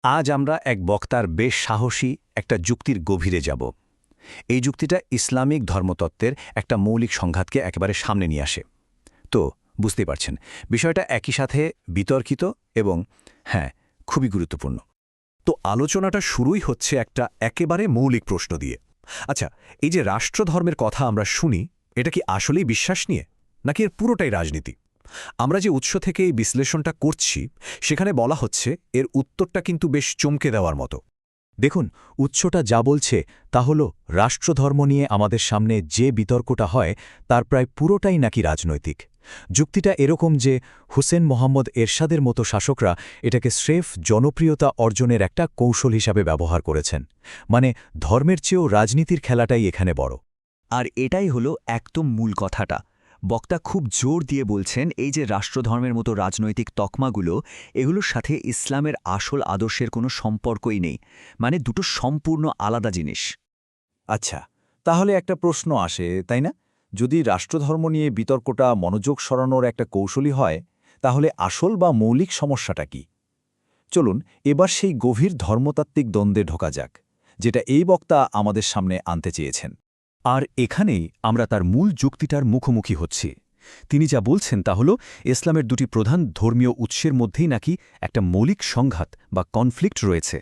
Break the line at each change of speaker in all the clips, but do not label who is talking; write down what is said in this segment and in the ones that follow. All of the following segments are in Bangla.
আজ আমরা এক বক্তার বেশ সাহসী একটা যুক্তির গভীরে যাব। এই যুক্তিটা ইসলামিক ধর্মতত্ত্বের একটা মৌলিক সংঘাতকে একেবারে সামনে নিয়ে আসে। তো বুঝতেই পারছেন, বিষয়টা একই সাথে বিতর্কিত এবং খুবই গুরুত্বপূর্ণ।
তো আলোচনাটা শুরুই হচ্ছে একটা একেবারে মৌলিক প্রশ্ন দিয়ে। আচ্ছা, এই যে রাষ্ট্রধর্মের কথা আমরা শুনি, এটা কি আসলেই বিশ্বাস নিয়ে, নাকি এর পুরোটাই রাজনীতি? আমরা যে উৎস থেকে এই বিশ্লেষণটা করছি, সেখানে বলা হচ্ছে এর উত্তরটা কিন্তু বেশ চমকে দেওয়ার মতো।
দেখুন, উৎসটা যা বলছে তা হল রাষ্ট্রধর্ম নিয়ে আমাদের সামনে যে বিতর্কটা হয় তার প্রায় পুরোটাই নাকি রাজনৈতিক। যুক্তিটা এরকম যে হুসেন মোহাম্মদ এরশাদের মতো শাসকরা এটাকে স্রেফ জনপ্রিয়তা অর্জনের একটা কৌশল হিসাবে ব্যবহার করেছেন। মানে ধর্মের চেয়েও রাজনীতির খেলাটাই এখানে বড়।
আর এটাই হলো একদম মূল কথাটা। বক্তা খুব জোর দিয়ে বলছেন এই যে রাষ্ট্রধর্মের মতো রাজনৈতিক তকমাগুলো, এগুলোর সাথে ইসলামের আসল আদর্শের কোনো সম্পর্কই নেই। মানে দুটো সম্পূর্ণ আলাদা জিনিস।
আচ্ছা, তাহলে একটা প্রশ্ন আসে, তাই না? যদি রাষ্ট্রধর্ম নিয়ে বিতর্কটা মনোযোগ সরানোর একটা কৌশলী হয়, তাহলে আসল বা মৌলিক সমস্যাটা কি? চলুন এবার সেই গভীর ধর্মতাত্ত্বিক দ্বন্দ্বে ঢোকা যাক, যেটা এই বক্তা আমাদের সামনে আনতে চেয়েছেন।
আর এখানেই আমরা তার মূল যুক্তিটার মুখোমুখি হচ্ছি। তিনি যা বলছেন তা হল ইসলামের দুটি প্রধান ধর্মীয় উৎসের মধ্যেই নাকি একটা মৌলিক সংঘাত বা কনফ্লিক্ট রয়েছে।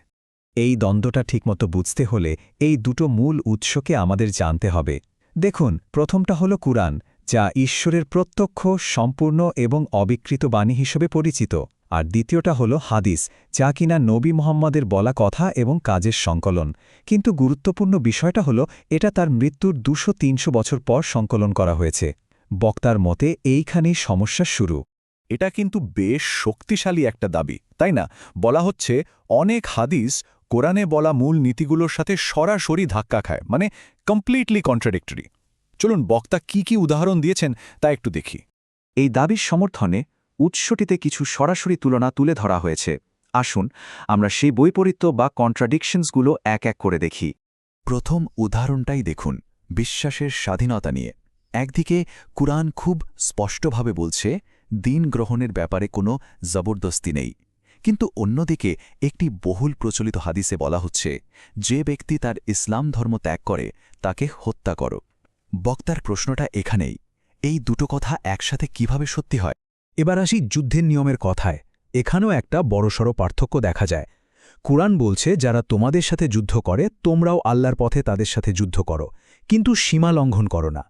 এই দ্বন্দ্বটা ঠিকমতো বুঝতে হলে এই দুটো মূল উৎসকে আমাদের জানতে হবে। দেখুন, প্রথমটা হল কুরআন, যা ঈশ্বরের প্রত্যক্ষ, সম্পূর্ণ এবং অবিকৃত বাণী হিসেবে পরিচিত। আর দ্বিতীয়টা হল হাদিস, যা কিনা নবী মুহাম্মদের বলা কথা এবং কাজের সংকলন। কিন্তু গুরুত্বপূর্ণ বিষয়টা হল এটা তার মৃত্যুর 200-300 বছর পর সংকলন করা হয়েছে। বক্তার মতে এইখানেই সমস্যার শুরু।
এটা কিন্তু বেশ শক্তিশালী একটা দাবি, তাই না? বলা হচ্ছে অনেক হাদিস কোরআনে বলা মূল নীতিগুলোর সাথে সরাসরি ধাক্কা খায়, মানে কমপ্লিটলি কন্ট্রাডিক্টরি। চলুন বক্তা কি উদাহরণ দিয়েছেন তা একটু দেখি।
এই দাবির সমর্থনে উৎসটিতে কিছু সরাসরি তুলনা তুলে ধরা হয়েছে। আসুন আমরা সেই বৈপরীত্য বা কন্ট্রাডিকশনসগুলো এক এক করে দেখি।
প্রথম উদাহরণটাই দেখুন, বিশ্বাসের স্বাধীনতা নিয়ে। একদিকে কুরআন খুব স্পষ্টভাবে বলছে দিন গ্রহণের ব্যাপারে কোনো জবরদস্তি নেই, কিন্তু অন্যদিকে একটি বহুল প্রচলিত হাদিসে বলা হচ্ছে যে ব্যক্তি তার ইসলাম ধর্ম ত্যাগ করে তাকে হত্যা করো। বক্তার প্রশ্নটা এখানেই, এই দুটো কথা একসাথে কিভাবে সত্যি হয়?
এবার আসি যুদ্ধের নিয়মের কথায়। এখানেও একটা বড়সড় পার্থক্য দেখা যায়। কুরআন বলছে যারা তোমাদের সাথে যুদ্ধ করে তোমরাও আল্লাহর পথে তাদের সাথে যুদ্ধ করো, কিন্তু সীমা লঙ্ঘন করো না।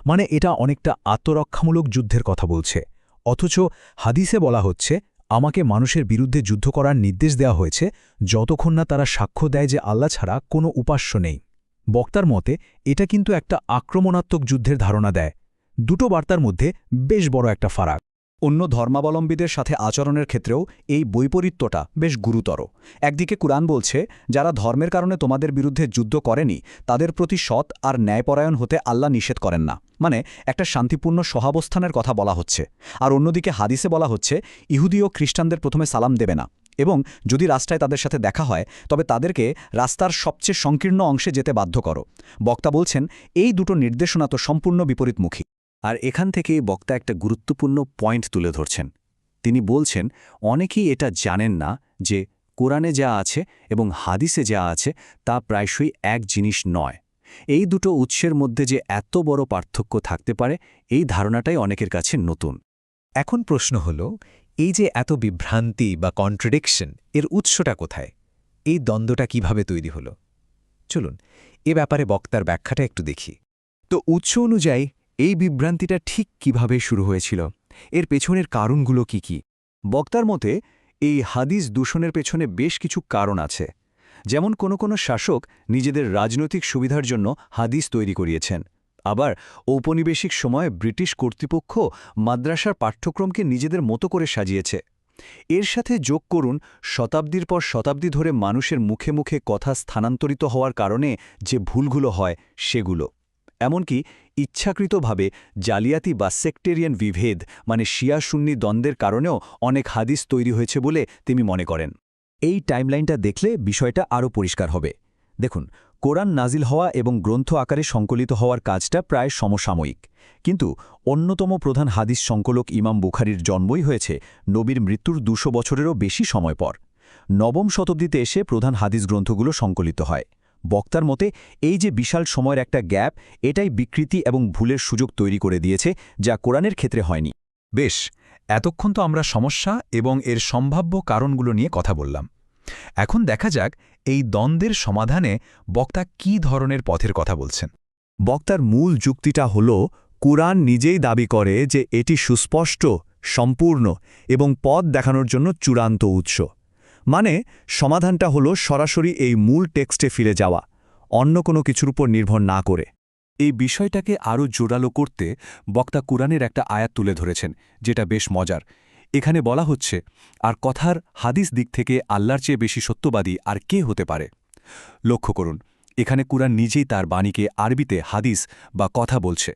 মানে এটা অনেকটা আত্মরক্ষামূলক যুদ্ধের কথা বলছে। অথচ হাদিসে বলা হচ্ছে আমাকে মানুষের বিরুদ্ধে যুদ্ধ করার নির্দেশ দেওয়া হয়েছে যতক্ষণ না তারা সাক্ষ্য দেয় যে আল্লাহ ছাড়া কোনো উপাস্য নেই। বক্তার মতে এটা কিন্তু একটা আক্রমণাত্মক যুদ্ধের ধারণা দেয়। দুটো বার্তার মধ্যে বেশ বড় একটা ফারাক।
অন্য ধর্মাবলম্বীদের সাথে আচরণের ক্ষেত্রেও এই বৈপরীত্যটা বেশ গুরুতর। একদিকে কুরআন বলছে যারা ধর্মের কারণে তোমাদের বিরুদ্ধে যুদ্ধ করেনি তাদের প্রতি সৎ আর ন্যায়পরায়ণ হতে আল্লাহ নিষেধ করেন না, মানে একটা শান্তিপূর্ণ সহাবস্থানের কথা বলা হচ্ছে। আর অন্যদিকে হাদিসে বলা হচ্ছে ইহুদি ও খ্রিস্টানদের প্রথমে সালাম দেবে না, এবং যদি রাস্তায় তাদের সাথে দেখা হয় তবে তাদেরকে রাস্তার সবচেয়ে সংকীর্ণ অংশে যেতে বাধ্য করো। বক্তা বলছেন এই দুটো নির্দেশনা তো সম্পূর্ণ বিপরীতমুখী।
আর এখান থেকেই বক্তা একটা গুরুত্বপূর্ণ পয়েন্ট তুলে ধরছেন। তিনি বলছেন অনেকেই এটা জানেন না যে কোরআনে যা আছে এবং হাদিসে যা আছে তা প্রায়শই এক জিনিস নয়। এই দুটো উৎসের মধ্যে যে এত বড় পার্থক্য থাকতে পারে, এই ধারণাটাই অনেকের কাছে নতুন।
এখন প্রশ্ন হল, এই যে এত বিভ্রান্তি বা কন্ট্রাডিকশন, এর উৎসটা কোথায়? এই দ্বন্দ্বটা কিভাবে তৈরি হল? চলুন এ ব্যাপারে বক্তার ব্যাখ্যাটা একটু দেখি।
তো উৎস অনুযায়ী এই বিভ্রান্তিটা ঠিক কিভাবে শুরু হয়েছিল, এর পেছনের কারণগুলো কি?
বক্তার মতে এই হাদিস দূষণের পেছনে বেশ কিছু কারণ আছে। যেমন কোনো শাসক নিজেদের রাজনৈতিক সুবিধার জন্য হাদিস তৈরি করিয়েছেন। আবার ঔপনিবেশিক সময়ে ব্রিটিশ কর্তৃপক্ষ মাদ্রাসার পাঠ্যক্রমকে নিজেদের মতো করে সাজিয়েছে। এর সাথে যোগ করুন শতাব্দীর পর শতাব্দী ধরে মানুষের মুখে মুখে কথা স্থানান্তরিত হওয়ার কারণে যে ভুলগুলো হয় সেগুলো। এমনকি ইচ্ছাকৃতভাবে জালিয়াতি বা সেক্টেরিয়ান বিভেদ, মানে শিয়া সুন্নি দ্বন্দ্বের কারণেও অনেক হাদিস তৈরি হয়েছে বলে তিনি মনে করেন।
এই টাইমলাইনটা দেখলে বিষয়টা আরও পরিষ্কার হবে। দেখুন, কোরআন নাজিল হওয়া এবং গ্রন্থ আকারে সংকলিত হওয়ার কাজটা প্রায় সমসাময়িক, কিন্তু অন্যতম প্রধান হাদিস সংকলক ইমাম বুখারীর জন্মই হয়েছে নবীর মৃত্যুর 200 বছরেরও বেশি সময় পর।
নবম শতাব্দীতে এসে প্রধান হাদিস গ্রন্থগুলো সংকলিত হয়। বক্তার মতে এই যে বিশাল সময়ের একটা গ্যাপ, এটাই বিকৃতি এবং ভুলের সুযোগ তৈরি করে দিয়েছে, যা কোরআনের ক্ষেত্রে হয়নি।
বেশ, এতক্ষণ তো আমরা সমস্যা এবং এর সম্ভাব্য কারণগুলো নিয়ে কথা বললাম। এখন দেখা যাক এই দ্বন্দ্বের সমাধানে বক্তা কী ধরনের পথের কথা বলছেন।
বক্তার মূল যুক্তিটা হল, কুরআন নিজেই দাবি করে যে এটি সুস্পষ্ট, সম্পূর্ণ এবং পথ দেখানোর জন্য চূড়ান্ত উৎস। মানে সমাধানটা হল সরাসরি এই মূল টেক্সটে ফিরে যাওয়া, অন্য কোনো কিছুর উপর নির্ভর না করে।
এই বিষয়টাকে আরও জোরালো করতে বক্তা কুরআনের একটা আয়াত তুলে ধরেছেন, যেটা বেশ মজার। এখানে বলা হচ্ছে, আর কথার হাদিস দিক থেকে আল্লাহর চেয়ে বেশি সত্যবাদী আর কে হতে পারে। লক্ষ্য করুন, এখানে কুরআন নিজেই তার বাণীকে আরবিতে হাদিস বা কথা বলছে।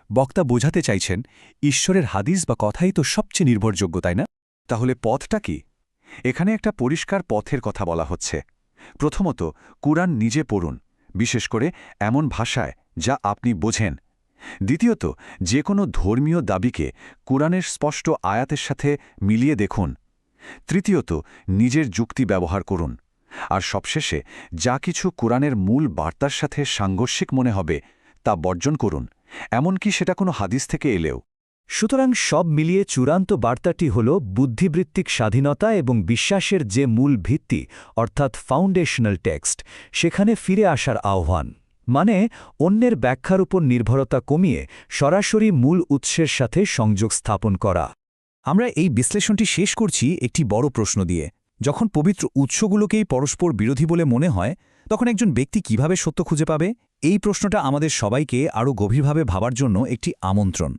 বক্তা বোঝাতে চাইছেন, ঈশ্বরের হাদিস বা কথাই তো সবচেয়ে নির্ভরযোগ্য, তাই না? তাহলে পথটা কি? এখানে একটা পরিষ্কার পথের কথা বলা হচ্ছে। প্রথমত, কুরআন নিজে পড়ুন, বিশেষ করে এমন ভাষায় যা আপনি বোঝেন। দ্বিতীয়ত, যে কোনো ধর্মীয় দাবিকে কুরআনের স্পষ্ট আয়াতের সাথে মিলিয়ে দেখুন। তৃতীয়ত, নিজের যুক্তি ব্যবহার করুন। আর সবশেষে, যা কিছু কুরআনের মূল বার্তার সাথে সাংঘর্ষিক মনে হবে তা বর্জন করুন, এমনকি সেটা কোনো হাদিস থেকে এলেও।
সুতরাং সব মিলিয়ে চূড়ান্ত বার্তাটি হল বুদ্ধিবৃত্তিক স্বাধীনতা এবং বিশ্বাসের যে মূল ভিত্তি, অর্থাৎ ফাউন্ডেশনাল টেক্সট, সেখানে ফিরে আসার আহ্বান। মানে অন্যের ব্যাখ্যার উপর নির্ভরতা কমিয়ে সরাসরি মূল উৎসের সাথে সংযোগ স্থাপন করা।
আমরা এই বিশ্লেষণটি শেষ করছি একটি বড় প্রশ্ন দিয়ে। যখন পবিত্র উৎসগুলোকেই পরস্পর বিরোধী বলে মনে হয়, তখন একজন ব্যক্তি কিভাবে সত্য খুঁজে পাবে? এই প্রশ্নটা আমাদের সবাইকে আরও গভীরভাবে ভাবার জন্য একটি আমন্ত্রণ।